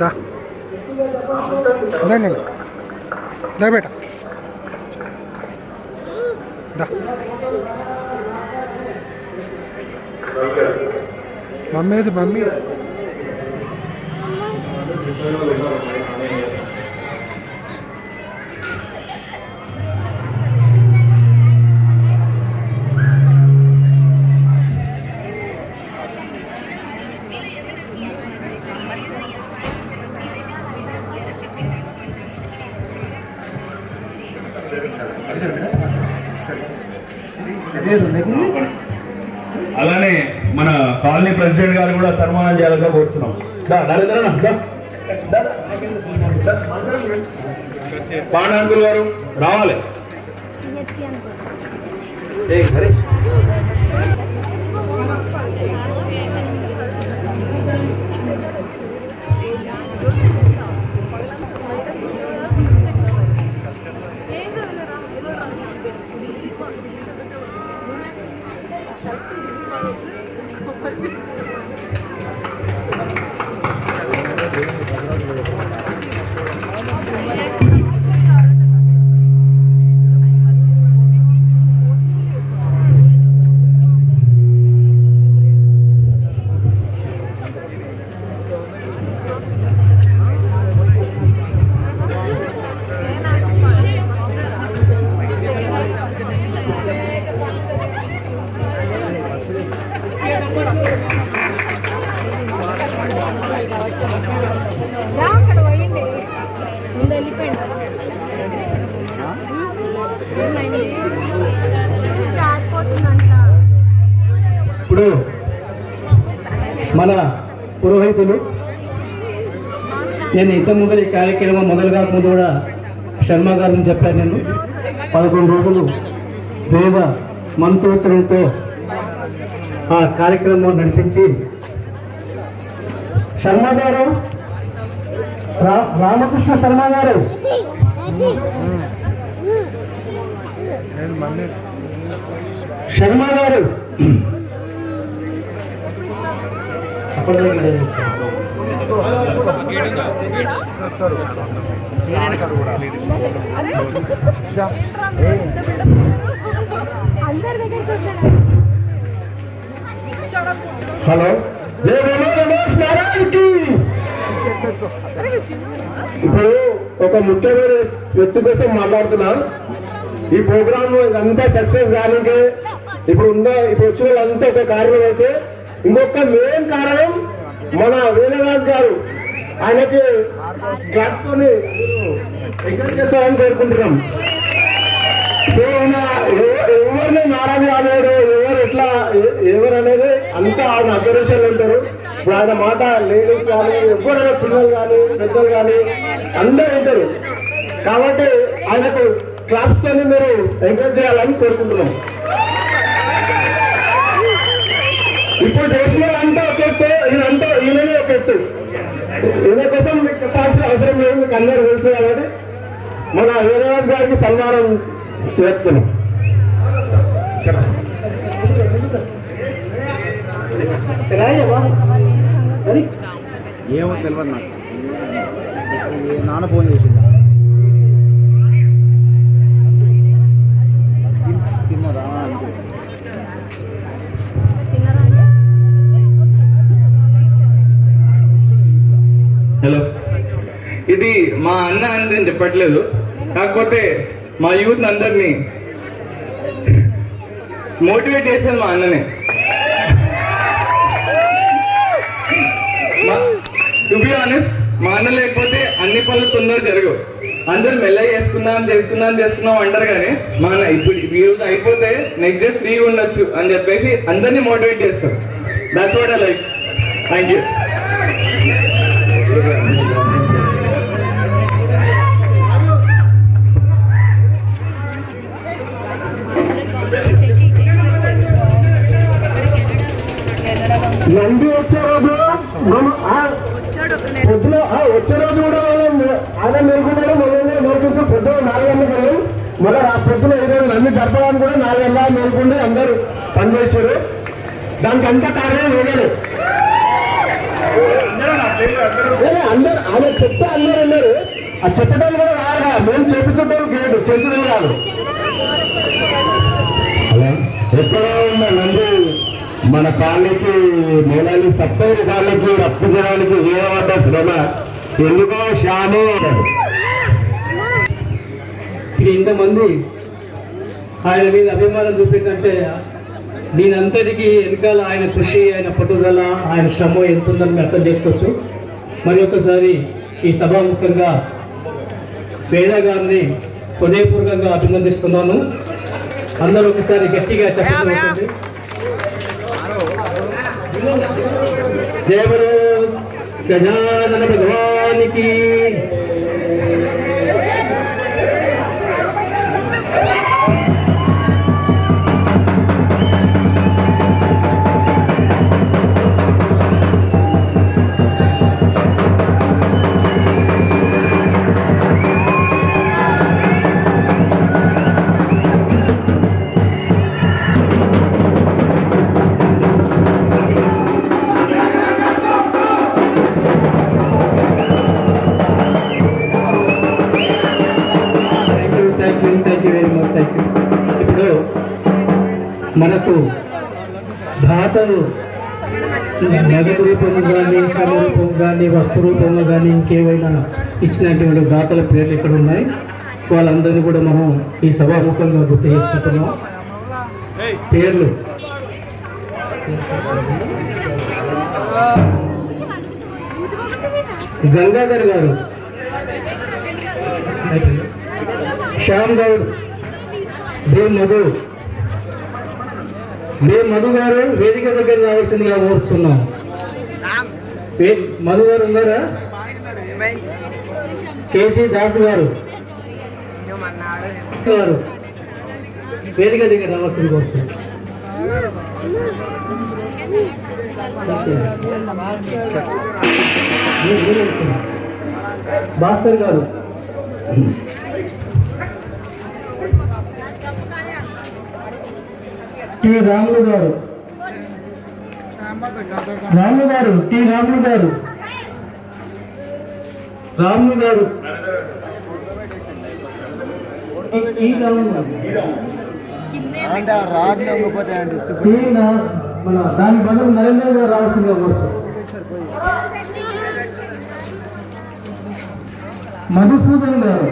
दा नहीं नहीं नहीं बेटा दा मम्मी तो मम्मी అలానే మన కాలనీ ప్రెసిడెంట్ గారు కూడా సన్మానం చేయాలని కోరుతున్నాం. పాండాంకుల్ గారు రావాలి. ఇప్పుడు మన పురోహితులు నేను ఇంతకుముందు ఈ కార్యక్రమం మొదలు కాకముందు కూడా శర్మ గారిని చెప్పాను. నేను 11 రోజులు వేద మంత్రోచ్చరణతో ఆ కార్యక్రమం నడిపించి శర్మ గారు రామకృష్ణ శర్మ గారు శర్మ గారు హలో ఇప్పుడు ఒక ముఖ్యమైన వ్యక్తి కోసం మాట్లాడుతున్నా. ఈ ప్రోగ్రామ్ అంతా సక్సెస్ కానికే ఇప్పుడు వచ్చిన వాళ్ళంతా ఒక కారణం అయితే ఇంకొక మెయిన్ కారణం మన వేణురాజ్ గారు. ఆయనకి క్లాస్తోని ఎంకరేజ్ చేస్తారని కోరుకుంటున్నాం. ఎవరిని నారాజు కాలేడు, ఎవరు అనేది అంతా ఆయన అబ్జర్వేషన్లు ఉంటారు. ఇప్పుడు ఆయన మాట లేడీస్ కానీ ఎవరైనా పిల్లలు కానీ పెద్దలు కానీ అందరూ ఉంటారు. కాబట్టి ఆయనకు క్లాప్స్ తోని మీరు ఎంకరేజ్ చేయాలని కోరుకుంటున్నాం. ఇప్పుడు చేసిన అంతా ఒక ఎత్తు, ఈయననే ఒక ఎత్తు. ఈయన కోసం మీకు చెప్పాల్సిన అవసరం లేదు, మీకు అందరూ తెలుసు. కాబట్టి మన వీరరాజ్ గారికి సన్మానం చేస్తున్నాం. ఏమో తెలియదు నాకు. నాన్న ఫోన్ చేసిందా? తిన్నదా? హలో, ఇది మా అన్న అని నేను చెప్పట్లేదు. కాకపోతే మా యూత్ అందరినీ మోటివేట్ చేశాను మా అన్ననే. టు బి ఆనెస్ట్, మా అన్న లేకపోతే అన్ని పనులు తొందరగా జరగవు. అందరు మెల్లగా చేసుకుందాం అంటారు. కానీ మా అన్న ఇప్పుడు ఈరోజు అయిపోతే నెక్స్ట్ డే ఫ్రీగా ఉండొచ్చు అని చెప్పేసి అందరినీ మోటివేట్ చేస్తారు. That's what I like. Thank you. Nandi వచ్చే రోజు వచ్చే రోజు కూడా ఆయన మేలుకున్నాడు. మొదలైన నేర్పించు పొద్దున 4 గంటలకు మళ్ళీ ఆ పొద్దున ఈరోజు నంది జరపడానికి కూడా 4 గంటల మేలుకుండి అందరూ పనిచేశారు. దానికి అంతా కారణం వేయలేదు. అందరు ఆయన చెప్తే అందరు అన్నారు. ఆ చెప్పడం కూడా రాగా మేము చేపించడం గ్రేట్, చేసేది కాదు. అలా ఎక్కడో ఉన్న నంది మన కాళ్ళకి నేలని సత్తైన కాళ్ళకి రప్పు చేయడానికి వేయబడ్డ శ్రమ ఎందుకో షాను ఇది ఇంతమంది ఆయన మీద అభిమానం చూపిందంటే దీనంతటికీ వెనకాల ఆయన కృషి, ఆయన పట్టుదల, ఆయన శ్రమ ఎంత ఉందని మీరు అర్థం చేసుకోవచ్చు. మరి ఒకసారి ఈ సభాముఖంగా పేద గారిని హృదయపూర్వకంగా అభినందిస్తున్నాను. అందరూ ఒకసారి గట్టిగా చెప్పండి. జయ బలో గజానన భగవానికి. ఇప్పుడు మనకు దాతలు నగదు రూపంలో కానీ, కళ రూపం కానీ, వస్తు రూపంలో కానీ ఇంకేమైనా ఇచ్చినటువంటి దాతల పేర్లు ఇక్కడ ఉన్నాయి. వాళ్ళందరినీ కూడా మనం ఈ సభాముఖంగా గుర్తు చేసుకుంటున్నాం. పేర్లు గంగాధర్ గారు, శ్యామ్ గౌడ్, మధు గారు వేదిక దగ్గర రావాల్సిందిగా కోరుతున్నాం. మధు గారు ఉన్నారా? కేసీ దాస్ గారు వేదిక దగ్గర రావాల్సింది కోరుతున్నాం. భాస్కర్ గారు, టి రాములు గారు, రాములు గారు, టి రాములు గారు, రాములు గారు, మన దాని బదులు నరేంద్ర గారు రావాల్సిందిగా కోరుతాం. మధుసూదన్ గారు,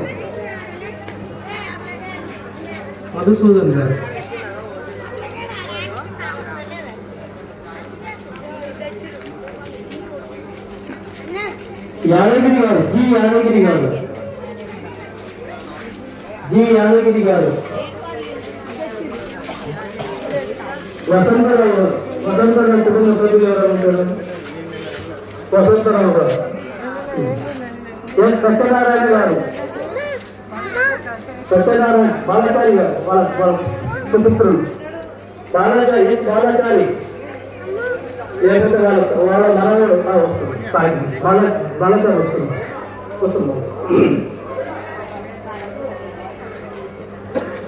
యాదగిరి గారు, జి యాదగిరి గారు, వసంతరావు కుటుంబ సభ్యులు ఎవరు ఉంటారు? వసంతరావు గారు, సత్యనారాయణ గారు, బాలచారి గారు, వాళ్ళ సుపుత్రులు బాలచారి, లేకపోతే వాళ్ళ మనవాడు వస్తుంది, బాలచారి వస్తున్నారు.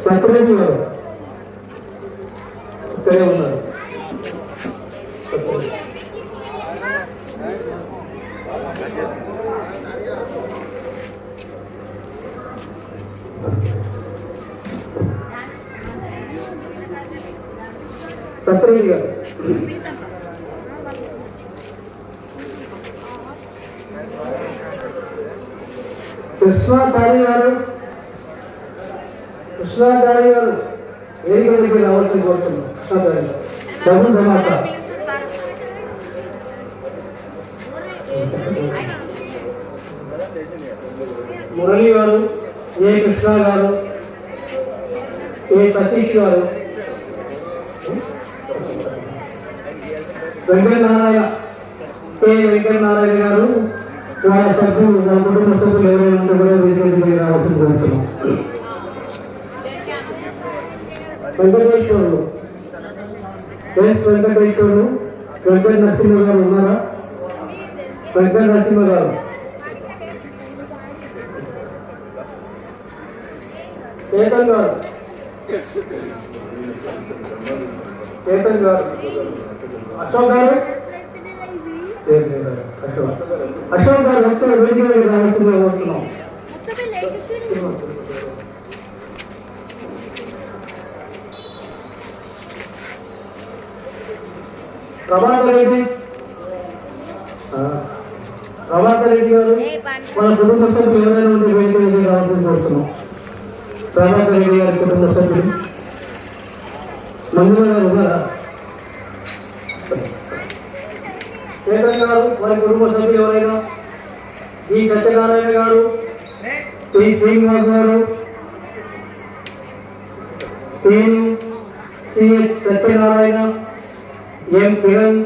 సత్యరెడ్డి గారు ఇక్కడే ఉన్నారు. సత్యరెడ్డి గారు, కృష్ణాచారి గారు వేదిక దగ్గర రావాల్సింది కోరుతున్నాం. కృష్ణాచారి గారు, డబ్బులు ధమాకా. మురళి గారు, ఏ కృష్ణ గారు, ఏ సతీష్ గారు, వెంకటనారాయణ గారు, వాళ్ళ సభ్యులు, వాళ్ళ కుటుంబ సభ్యులు ఎవరైనా ఉంటే కూడా వేదిక రావాల్సింది కోరుతున్నాం. వెంకటేశ్వరుడు, వెంకట నరసింహ గారు ఉన్నారా? వెంకట నరసింహ గారు, కేతన్ గారు, అశోక్ గారు, అశోక్ గారు వచ్చిన వేదిక మీద రావాల్సిందిగా కోరుతున్నాం. ప్రభాకర్ రెడ్డి గారు మన కుటుంబ సభ్యులు ఎవరైనా ఉంటే వేదిక మీద రావాల్సింది కోరుతున్నాం. ప్రభాకర్ రెడ్డి గారి కుటుంబ సభ్యులు మంజుల గారు ఉన్నారా? చేతన్ గారు వారి కుటుంబ సభ్యులు ఎవరైనా? ఈ సత్యనారాయణ గారు, శ్రీ శ్రీనివాస్ గారు, Srinu, CH Satyanarayana, M Kiran,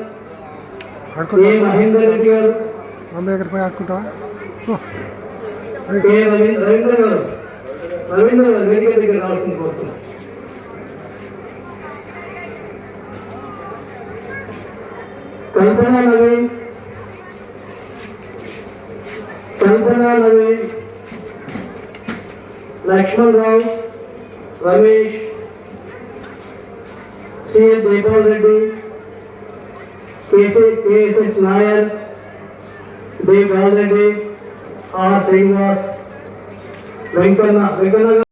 A Mahender Reddy గారు, కే రవీంద్ర గారు వేదిక దగ్గర రావాల్సింది కోరుతున్నాం. Kalpana Naveen, Laxman Rao, Ramesh, CS Jaipal Reddy, KSS Nair, Dev Reddy, R Srinivas, Venkanna